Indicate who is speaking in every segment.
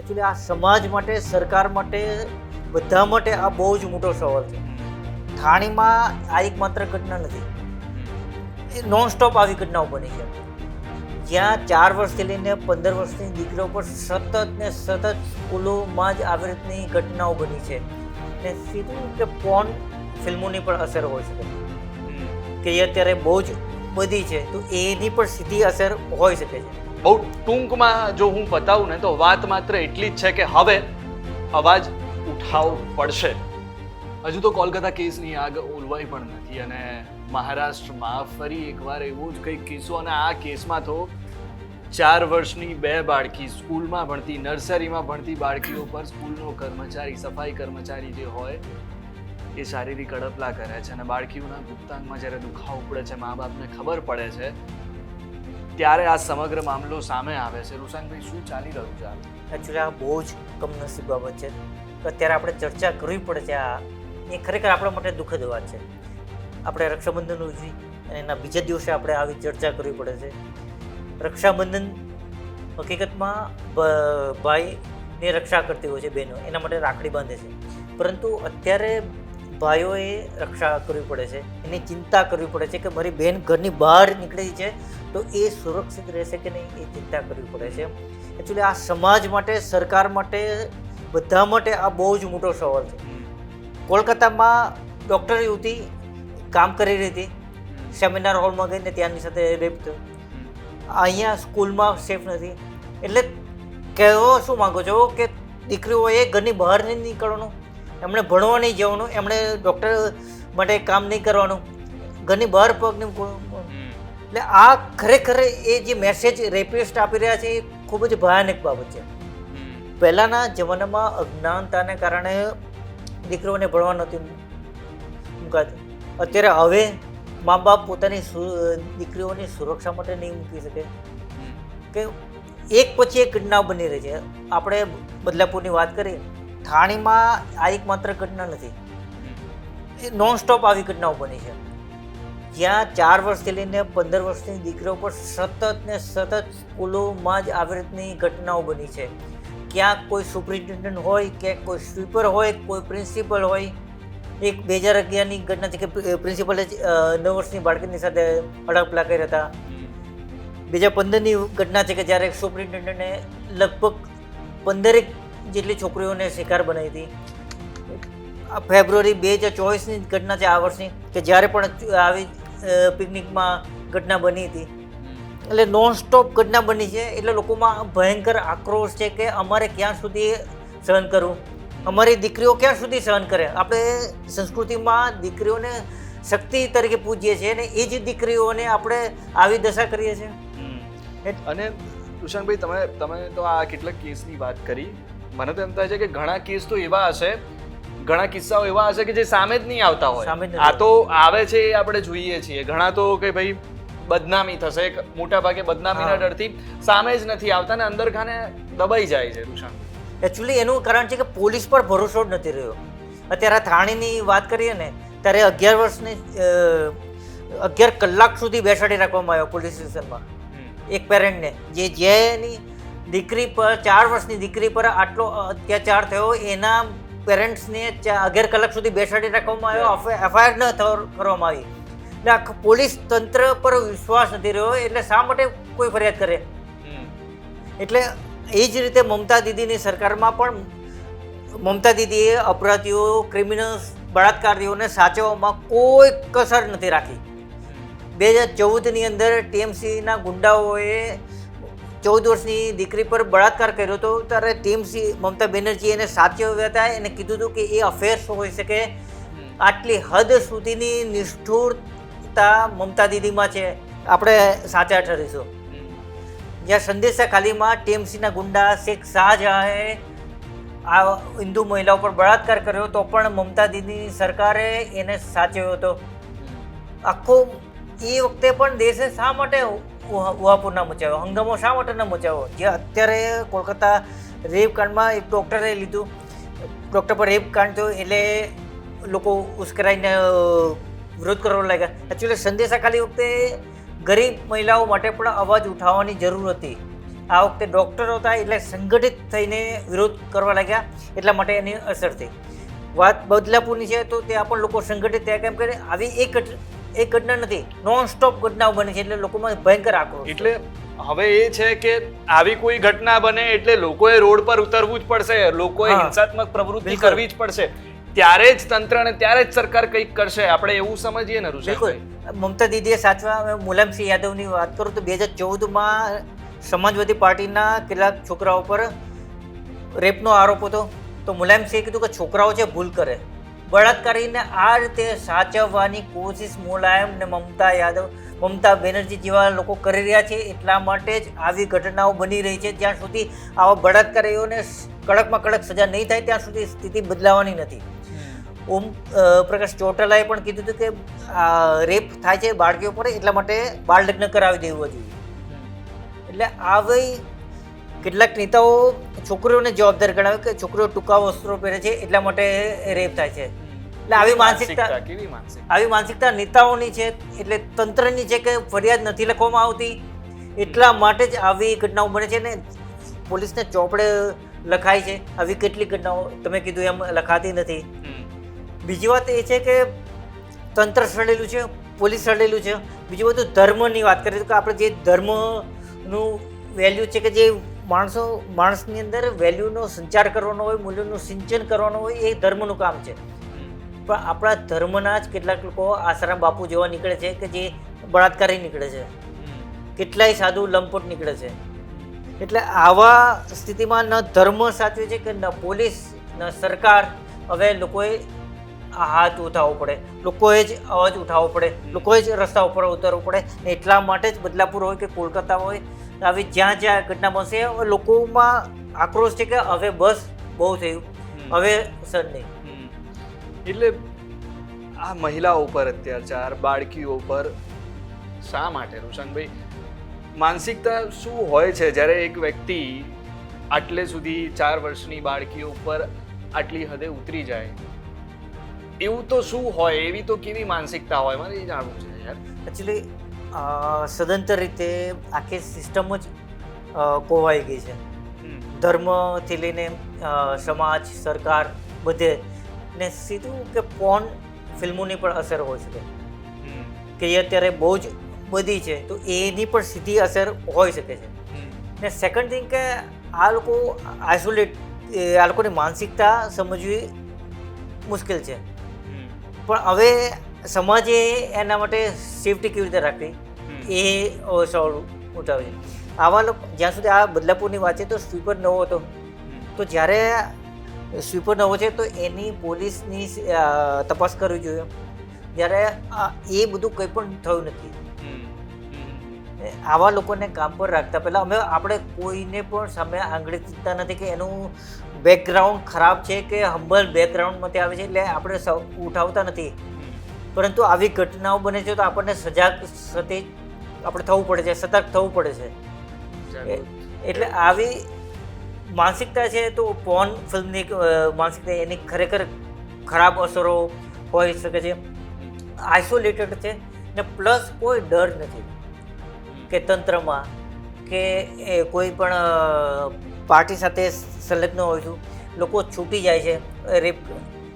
Speaker 1: Actually આ સમાજ માટે, સરકાર માટે, બધા માટે આ બહુ જ મોટો સવાલ છે. થાણીમાં આ એક માત્ર ઘટના નથી, એ નોન સ્ટોપ આવી ઘટનાઓ બની છે, જ્યાં 4 વર્ષથી લઈને 15 વર્ષની દીકરીઓ પર સતત ને સતત સ્કૂલોમાં જ આવી રીતની ઘટનાઓ બની છે. ને સીધું કે પોર્ન ફિલ્મોની પણ અસર હોઈ શકે કે એ અત્યારે બહુ જ બધી છે, તો એની પણ સીધી અસર હોઈ શકે છે.
Speaker 2: બહુ ટૂંકમાં જો હું બતાવું ને તો વાત માત્ર એટલી જ છે કે હવે અવાજ ઉઠાવવો પડશે. હજુ તો કોલકાતા કેસની આગ ઓલવાઈ પણ નથી અને મહારાષ્ટ્રમાં ફરી એકવાર એવો જ કંઈક કિસ્સો, અને આ કેસમાં તો 4 વર્ષની 2 બાળકી, સ્કૂલમાં ભણતી, નર્સરીમાં ભણતી બાળકીઓ પર સ્કૂલનો કર્મચારી, સફાઈ કર્મચારી જે હોય એ શારીરિક અડપલા કરે છે અને બાળકીઓના ગુપ્તાંગમાં જ્યારે દુખાવો પડે છે, મા બાપને ખબર પડે છે, ત્યારે આ સમગ્ર મામલો સામે આવે છે. રૂશાનભાઈ, શું ચાલી રહ્યું છે?
Speaker 1: એકચ્યુઅલી આ બહુ જ કમનસીબ બાબત છે કે અત્યારે આપણે ચર્ચા કરવી પડે છે. આ એ ખરેખર આપણા માટે દુઃખદ વાત છે. આપણે રક્ષાબંધન ઉજવી અને એના બીજા દિવસે આપણે આવી ચર્ચા કરવી પડે છે. રક્ષાબંધન હકીકતમાં ભાઈની રક્ષા કરતી હોય છે બહેનો, એના માટે રાખડી બાંધે છે, પરંતુ અત્યારે ભાઈઓએ રક્ષા કરવી પડે છે, એની ચિંતા કરવી પડે છે કે મારી બહેન ઘરની બહાર નીકળી છે તો એ સુરક્ષિત રહેશે કે નહીં, એ ચિંતા કરવી પડે છે. એકચ્યુઅલી આ સમાજ માટે, સરકાર માટે, બધા માટે આ બહુ જ મોટો સવાલ છે. કોલકાતામાં ડૉક્ટર યુવતી કામ કરી રહી હતી, સેમિનાર હોલમાં ગઈને ત્યાંની સાથે રેપ થયો. અહીંયા સ્કૂલમાં સેફ નથી. એટલે કહેવા શું માગો છો કે દીકરીઓએ ઘરની બહાર નહીં નીકળવાનું, એમણે ભણવા નહીં જવાનું, એમણે ડૉક્ટર માટે કામ નહીં કરવાનું, ઘરની બહાર પગ નહીં મૂકવાનું. એટલે આ ખરેખર એ જે મેસેજ રેપિસ્ટ આપી રહ્યા છે એ ખૂબ જ ભયાનક બાબત છે. પહેલાંના જમાનામાં અજ્ઞાનતાને કારણે દીકરીઓને ભણવા નહોતી મૂકાતી. અત્યારે હવે મા બાપ પોતાની દીકરીઓની સુરક્ષા માટે નહીં મૂકી શકે કે એક પછી એક ઘટના બની રહી છે. આપણે બદલાપુરની વાત કરીએ, થાણીમાં આ એક માત્ર ઘટના નથી, એ નોન સ્ટોપ આવી ઘટનાઓ બની છે, જ્યાં 4 વર્ષથી લઈને 15 વર્ષની દીકરીઓ પર સતત ને સતત સ્કૂલોમાં જ આવી રીતની ઘટનાઓ બની છે. ક્યાંક કોઈ સુપ્રિન્ટેન્ડન્ટ હોય, ક્યાંક કોઈ સ્વીપર હોય, કોઈ પ્રિન્સિપલ હોય. એક 2011ની ઘટના છે કે પ્રિન્સિપલે 9 વર્ષની બાળકીની સાથે અડપલા કર્યા હતા. 2015ની ઘટના છે કે જ્યારે એક સુપ્રિન્ટેન્ડન્ટે લગભગ 15 જેટલી છોકરીઓને શિકાર બનાવી હતી. ફેબ્રુઆરી 2024ની ઘટના છે આ વર્ષની, કે જ્યારે પણ આવી પિકનિકમાં ઘટના બની હતી. એટલે નોન સ્ટોપ ઘટના બની છે. એટલે લોકોમાં ભયંકર આક્રોશ છે કે અમારે ક્યાં સુધી સહન કરવું, અમારી દીકરીઓ ક્યાં સુધી સહન કરે. આપણે સંસ્કૃતિમાં દીકરીઓને શક્તિ તરીકે પૂજીએ છીએ અને એ જ દીકરીઓને આપણે આવી દશા કરીએ છીએ.
Speaker 2: અને રૂશાનભાઈ, તમે તો આ કેટલાક કેસની વાત કરી, મને તો એમ થાય છે કે ઘણા કેસ તો એવા હશે, ઘણા કિસ્સાઓ એવા હશે કે જે સામે જ નહીં આવતા હોય. આ તો આવે છે એ આપણે જોઈએ છીએ. ઘણા તો કે ભાઈ બદનામી થશે, મોટા ભાગે બદનામીના ડરથી સામે જ નથી આવતા ને અંદર ખાને દબાઈ જાય છે. રૂશાનભાઈ,
Speaker 1: એકચ્યુઅલી એનું કારણ છે કે પોલીસ પર ભરોસો જ નથી રહ્યો. અત્યારે થાણીની વાત કરીએ ને ત્યારે 11 વર્ષની 11 કલાક સુધી બેસાડી રાખવામાં આવ્યો પોલીસ સ્ટેશનમાં એક પેરેન્ટને, જેની દીકરી પર 4 વર્ષની દીકરી પર આટલો અત્યાચાર થયો. એના પેરેન્ટ્સને 11 કલાક સુધી બેસાડી રાખવામાં આવ્યો, એફઆઈઆર ન કરવામાં આવી. એટલે આખા પોલીસ તંત્ર પર વિશ્વાસ નથી રહ્યો. એટલે શા માટે કોઈ ફરિયાદ કરે? એટલે એ જ રીતે મમતા દીદીની સરકારમાં પણ મમતા દીદીએ અપરાધીઓ, ક્રિમિનલ્સ, બળાત્કારીઓને સાચવવામાં કોઈ કસર નથી રાખી. 2014ની અંદર ટીએમસીના ગુંડાઓએ 14 વર્ષની દીકરી પર બળાત્કાર કર્યો હતો. ત્યારે ટીએમસી મમતા બેનર્જી એને સાચવ્યા હતા. એને કીધું હતું કે એ અફેર્સ હોઈ શકે. આટલી હદ સુધીની નિષ્ઠુરતા મમતા દીદીમાં છે. આપણે સાચા ઠરીશું. જ્યાં સંદેશા ખાલીમાં ટીએમસીના ગુંડા શેખ શાહજહાંએ આ હિન્દુ મહિલાઓ પર બળાત્કાર કર્યો તો પણ મમતા દીદીની સરકારે એને સાચવ્યો હતો. આખો એ વખતે પણ દેશે શા માટે ઉહાપોર ના મચાવ્યો, હંગામો શા માટે ન મચાવ્યો? જે અત્યારે કોલકાતા રેપ કાંડમાં એક ડૉક્ટરે લીધું, ડૉક્ટર પર રેપ કાંડ થયો એટલે લોકો ઉશ્કેરાઈને વિરોધ કરવા લાગ્યા. એકચ્યુઅલી સંદેશા ખાલી વખતે ગરીબ મહિલાઓ માટે પણ અવાજ ઉઠાવવાની જરૂર હતી. આ વખતે ડૉક્ટરો હતા એટલે સંગઠિત થઈને વિરોધ કરવા લાગ્યા, એટલા માટે એની અસર થઈ. વાત બદલાપુરની છે તો ત્યાં પણ લોકો સંગઠિત થયા, કેમ કે આવી એક ઘટના નથી, નોન સ્ટોપ ઘટનાઓ બને છે, એટલે લોકોમાં ભયંકર આક્રોશ.
Speaker 2: એટલે હવે એ છે કે આવી કોઈ ઘટના બને એટલે લોકોએ રોડ પર ઉતરવું જ પડશે, લોકોએ
Speaker 1: હા.
Speaker 2: હિંસાત્મક પ્રવૃત્તિ
Speaker 1: બિલકુલ.
Speaker 2: કરવી જ પડશે, ત્યારે જ તંત્ર અને ત્યારે જ સરકાર કંઈક કરશે. આપણે એવું સમજીએ ને
Speaker 1: બિલકુલ.
Speaker 2: ઋષભભાઈ?
Speaker 1: મમતા દીદીએ સાચવા. મુલાયમસિંહ યાદવની વાત કરું તો 2014માં સમાજવાદી પાર્ટીના કેટલાક છોકરાઓ પર રેપનો આરોપ હતો, તો મુલાયમસિંહે કીધું કે છોકરાઓ છે ભૂલ કરે, બળાત્કારીને આ રીતે સાચવવાની કોશિશ મુલાયમ ને મમતા બેનર્જી જેવા લોકો કરી રહ્યા છે. એટલા માટે જ આવી ઘટનાઓ બની રહી છે. જ્યાં સુધી આવા બળાત્કારીઓને કડકમાં કડક સજા નહીં થાય ત્યાં સુધી સ્થિતિ બદલાવાની નથી. ઓમ પ્રકાશ ચોટાલાએ પણ કીધું હતું કે રેપ થાય છે બાળકીઓ પર, એટલા માટે બાળ લગ્ન કરાવી દેવું જોઈએ. એટલે આવી કેટલાક નેતાઓ છોકરીઓને જવાબદાર ગણાવે કે છોકરીઓ ટૂંકા વસ્ત્રો પહેરે છે એટલા માટે રેપ થાય છે. એટલે આવી માનસિકતા નેતાઓની છે, એટલે તંત્રની છે કે ફરિયાદ નથી લખવામાં આવતી, એટલા માટે જ આવી ઘટનાઓ બને છે ને પોલીસને ચોપડે લખાય છે. આવી કેટલી ઘટનાઓ તમે કીધું એમ લખાતી નથી. બીજી વાત એ છે કે તંત્ર સડેલું છે, પોલીસ સડેલું છે. બીજું બધું ધર્મની વાત કરીએ તો આપણે જે ધર્મનું વેલ્યુ છે કે જે માણસની અંદર વેલ્યુનો સંચાર કરવાનો હોય, મૂલ્યોનું સિંચન કરવાનું હોય, એ ધર્મનું કામ છે. પણ આપણા ધર્મના જ કેટલાક લોકો આસારામ બાપુ જેવા નીકળે છે કે જે બળાત્કારી નીકળે છે, કેટલાય સાધુ લંપટ નીકળે છે. એટલે આવા સ્થિતિમાં ન ધર્મ સાચવે છે કે ન પોલીસ ન સરકાર. હવે લોકોએ હાથ ઉઠાવવો પડે, લોકોએ જ અવાજ ઉઠાવવો પડે, લોકોએ જ રસ્તા ઉપર ઉતરવું પડે. ને એટલા માટે જ બદલાપુર હોય કે કોલકાતા હોય, આવી જ્યાં જ્યાં ઘટના બનશે લોકોમાં આક્રોશ છે કે હવે બસ બહુ થયું, હવે સર નહીં.
Speaker 2: એટલે આ મહિલાઓ પર અત્યાચાર, બાળકીઓ પર શા માટે રુશાનભાઈ? માનસિકતા શું હોય છે જ્યારે એક વ્યક્તિ આટલે સુધી 4 વર્ષની બાળકીઓ ઉપર આટલી હદે ઉતરી જાય? એવું તો શું હોય, એવી તો કેવી માનસિકતા હોય, મારે એ જાણવું છે યાર.
Speaker 1: એકચ્યુઅલી સદંતર રીતે આખી સિસ્ટમ જ કોવાઈ ગઈ છે. ધર્મથી લઈને સમાજ, સરકાર, બધે. ને સીધું કે પોર્ન ફિલ્મોની પણ અસર હોઈ શકે કે એ અત્યારે બહુ જ બધી છે, તો એની પણ સીધી અસર હોઈ શકે છે. ને સેકન્ડ થિંગ કે આ લોકો આઇસોલેટ, આ લોકોની માનસિકતા સમજવી મુશ્કેલ છે. પણ હવે સમાજે એના માટે સેફટી કેવી રીતે રાખવી એ સવાલ ઉઠાવે છે. આવા લોકો જ્યાં સુધી આ બદલાપુરની વાત છે તો સ્વીપર નવો હતો, તો જ્યારે સ્વીપર નવો છે તો એની પોલીસની તપાસ કરવી જોઈએ. જ્યારે એ બધું કંઈ પણ થયું નથી. આવા લોકોને કામ પર રાખતા પહેલાં આપણે કોઈને પણ સામે આંગળી ચીંધતા નથી કે એનું બેકગ્રાઉન્ડ ખરાબ છે કે હંબલ બેકગ્રાઉન્ડમાંથી આવે છે એટલે આપણે ઉઠાવતા નથી. પરંતુ આવી ઘટનાઓ બને છે તો આપણને સજાગ સતેજ આપણે થવું પડે છે, સતર્ક થવું પડે છે. એટલે આવી માનસિકતા છે તો પોર્ન ફિલ્મની માનસિકતા એની ખરેખર ખરાબ અસરો હોઈ શકે છે. આઇસોલેટેડ છે ને પ્લસ કોઈ ડર નથી કે તંત્રમાં કે કોઈ પણ પાર્ટી સાથે સંલગ્ન હોય છું, લોકો છૂટી જાય છે રેપ.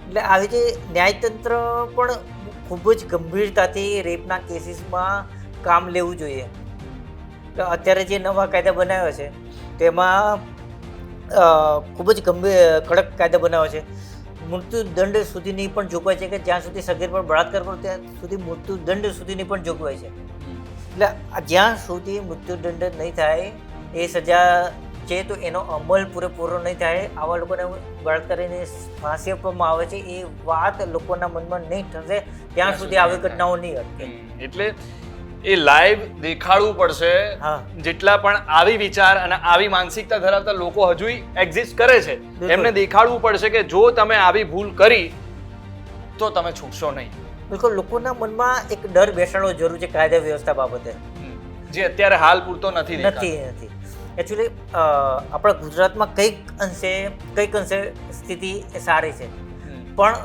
Speaker 1: એટલે આવી જે ન્યાયતંત્ર પણ ખૂબ જ ગંભીરતાથી રેપના કેસીસમાં કામ લેવું જોઈએ. અત્યારે જે નવા કાયદા બનાવ્યા છે તેમાં ખૂબ જ કડક કાયદા બનાવ્યા છે. મૃત્યુદંડ સુધીની પણ જોગવાઈ છે કે જ્યાં સુધી સગીર પર બળાત્કાર કરો ત્યાં સુધી મૃત્યુદંડ સુધીની પણ જોગવાઈ છે. એટલે જ્યાં સુધી મૃત્યુદંડ નહીં થાય એ સજા છે તો એનો અમલ પૂરેપૂરો નહીં થાય, આવા લોકોને બળાત્કારીને ફાંસી આપવામાં આવે છે એ વાત લોકોના મનમાં નહીં થશે ત્યાં સુધી આવી ઘટનાઓ નહીં અટકે.
Speaker 2: એટલે એ લાઈવ દેખાડવું પડશે. જેટલા પણ આવી વિચાર અને આવી માનસિકતા ધરાવતા લોકો હજુ એક્ઝિસ્ટ કરે છે એમને દેખાડવું પડશે કે જો તમે આવી ભૂલ કરી તો તમે છૂટશો નહીં.
Speaker 1: બિલકુલ. લોકોના મનમાં એક ડર બેસાડવો જરૂર છે કાયદા વ્યવસ્થા બાબતે,
Speaker 2: જે અત્યારે હાલ પૂરતો નથી.
Speaker 1: એકચ્યુઅલી આપણા ગુજરાતમાં કંઈક અંશે સ્થિતિ સારી છે, પણ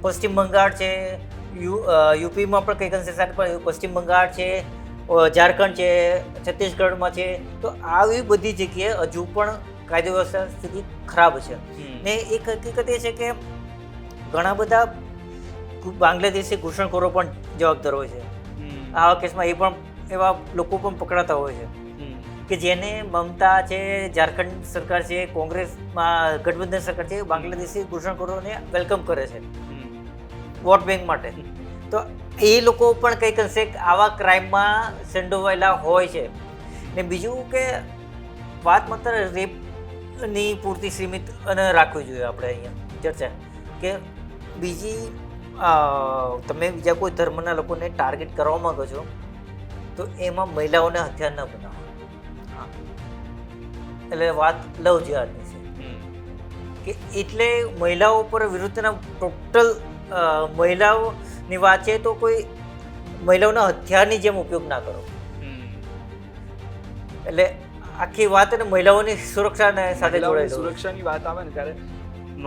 Speaker 1: પશ્ચિમ બંગાળ છે, યુપીમાં પણ કંઈક અંશે સારી, પણ પશ્ચિમ બંગાળ છે, ઝારખંડ છે, છત્તીસગઢમાં છે, તો આવી બધી જગ્યાએ હજુ પણ કાયદો વ્યવસ્થા સ્થિતિ ખરાબ છે. ને એક હકીકત એ છે કે ઘણા બધા બાંગ્લાદેશી ઘૂસણખોરો પણ જવાબદાર હોય છે. આવા કેસમાં એ પણ એવા લોકો પણ પકડાતા હોય છે કે જેને મમતા છે, ઝારખંડ સરકાર છે, કોંગ્રેસમાં ગઠબંધન સરકાર છે, બાંગ્લાદેશી ઘૂસણખોરોને વેલકમ કરે છે વોટ બેંક માટે. તો એ લોકો પણ કંઈક અંશે આવા ક્રાઇમમાં સંડોવાયેલા હોય છે. ને બીજું કે વાત માત્ર રેપની પૂરતી સીમિત અને રાખવી જોઈએ આપણે અહીંયા ચર્ચા, કે બીજી તમે બીજા કોઈ ધર્મના લોકોને ટાર્ગેટ કરવા માંગો છો તો એમાં મહિલાઓને હથિયાર ન બનાવો. એટલે વાત લવ જિહાદની છે કે એટલે મહિલાઓ પર વિરુદ્ધના ટોટલ મહિલાઓની વાત છે તો કોઈ મહિલાઓના હથિયારની જેમ ઉપયોગ ના કરો. એટલે આખી વાત અને મહિલાઓની સુરક્ષાને સાથે જોડાયેલી
Speaker 2: સુરક્ષાની વાત આવે ને ત્યારે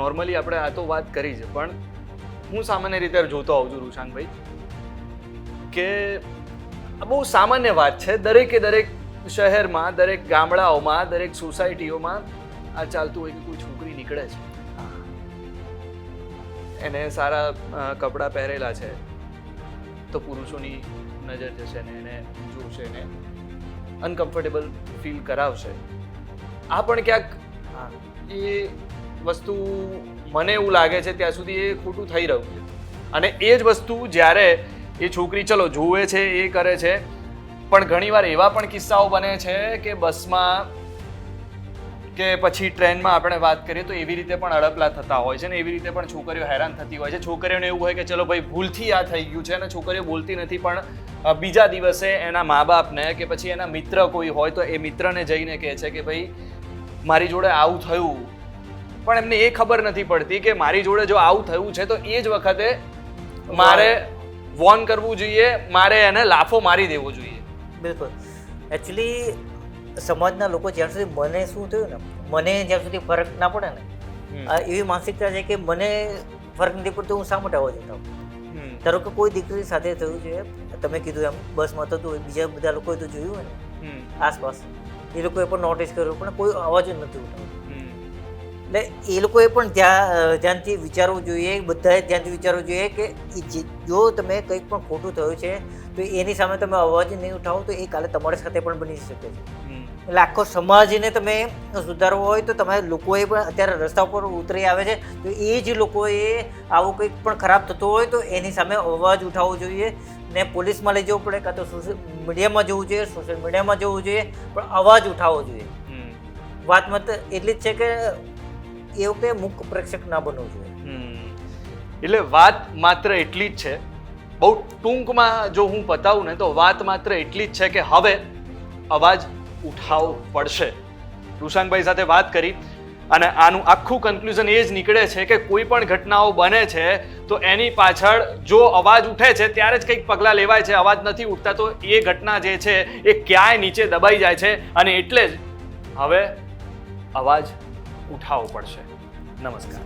Speaker 2: નોર્મલી આપણે આ તો વાત કરી છે, પણ હું સામાન્ય રીતે જોતો આવું છું રૂશાંકભાઈ કે બહુ સામાન્ય વાત છે. દરેક શહેરમાં, દરેક ગામડાઓમાં, દરેક સોસાયટીઓમાં આ ચાલતું હોય કે કોઈ છોકરી નીકળે છે, એને સારા કપડાં પહેરેલા છે તો પુરુષોની નજર જશે ને એને જોશે ને અનકમ્ફર્ટેબલ ફીલ કરાવશે. આ પણ ક્યાંક એ વસ્તુ મને એવું લાગે છે ત્યાં સુધી એ ખોટું થઈ રહ્યું છે. અને એ જ વસ્તુ જ્યારે એ છોકરી ચલો જુએ છે, એ કરે છે, પણ ઘણીવાર એવા પણ કિસ્સાઓ બને છે કે બસમાં કે પછી ટ્રેનમાં આપણે વાત કરીએ તો એવી રીતે પણ અડપલા થતા હોય છે ને એવી રીતે પણ છોકરીઓ હેરાન થતી હોય છે. છોકરીઓને એવું હોય કે ચલો ભાઈ ભૂલથી આ થઈ ગયું છે, અને છોકરીઓ બોલતી નથી, પણ બીજા દિવસે એના મા બાપને કે પછી એના મિત્ર કોઈ હોય તો એ મિત્રને જઈને કહે છે કે ભાઈ મારી જોડે આવું થયું, પણ એમને એ ખબર નથી પડતી કે મારી જોડે જો આવું થયું છે તો એ જ વખતે મારે વોર્ન કરવું જોઈએ, મારે એને લાફો મારી દેવો જોઈએ.
Speaker 1: બિલકુલ. એકચ્યુઅલી સમાજના લોકો જ્યાં સુધી મને શું થયું ને, મને જ્યાં સુધી ફરક ના પડે ને, એવી માનસિકતા છે કે મને ફરક નથી પડતો, હું શા માટે અવાજ ઉઠાવું. ધારો કે કોઈ દીકરી સાથે થયું છે, તમે કીધું એમ બસમાં થતું હોય, બીજા બધા લોકોએ તો જોયું હોય ને આસપાસ, એ લોકોએ પણ નોટિસ કર્યું, પણ કોઈ અવાજ જ નથી ઉઠાવતું. એટલે એ લોકોએ પણ ધ્યાનથી વિચારવું જોઈએ, બધાએ ધ્યાનથી વિચારવું જોઈએ કે જો તમે કંઈક પણ ખોટું થયું છે તો એની સામે તમે અવાજ નહીં ઉઠાવો તો એ કાલે તમારી સાથે પણ બની શકે છે. એટલે આખો સમાજને તમે સુધારવો હોય તો તમારે લોકોએ પણ અત્યારે રસ્તા ઉપર ઉતરી આવે છે તો એ જ લોકોએ આવું કંઈક પણ ખરાબ થતું હોય તો એની સામે અવાજ ઉઠાવવો જોઈએ ને પોલીસમાં લઈ જવું પડે, કાં તો સોશિયલ મીડિયામાં જવું જોઈએ, સોશિયલ મીડિયામાં જવું જોઈએ, પણ અવાજ ઉઠાવવો જોઈએ. વાત મત એટલી જ છે કે એ વખતે મૂક પ્રેક્ષક ના બનવું જોઈએ.
Speaker 2: એટલે વાત માત્ર એટલી જ છે, બહુ ટૂંકમાં જો હું બતાવું ને તો વાત માત્ર એટલી જ છે કે હવે અવાજ ઉઠાવવો પડશે. રૂશાંકભાઈ સાથે વાત કરી અને આનું આખું કન્ક્લુઝન એ જ નીકળે છે કે કોઈ પણ ઘટનાઓ બને છે તો એની પાછળ જો અવાજ ઉઠે છે ત્યારે જ કંઈક પગલાં લેવાય છે. અવાજ નથી ઉઠતા તો એ ઘટના જે છે એ ક્યાંય નીચે દબાઈ જાય છે, અને એટલે જ હવે અવાજ ઉઠાવવો પડશે. નમસ્કાર.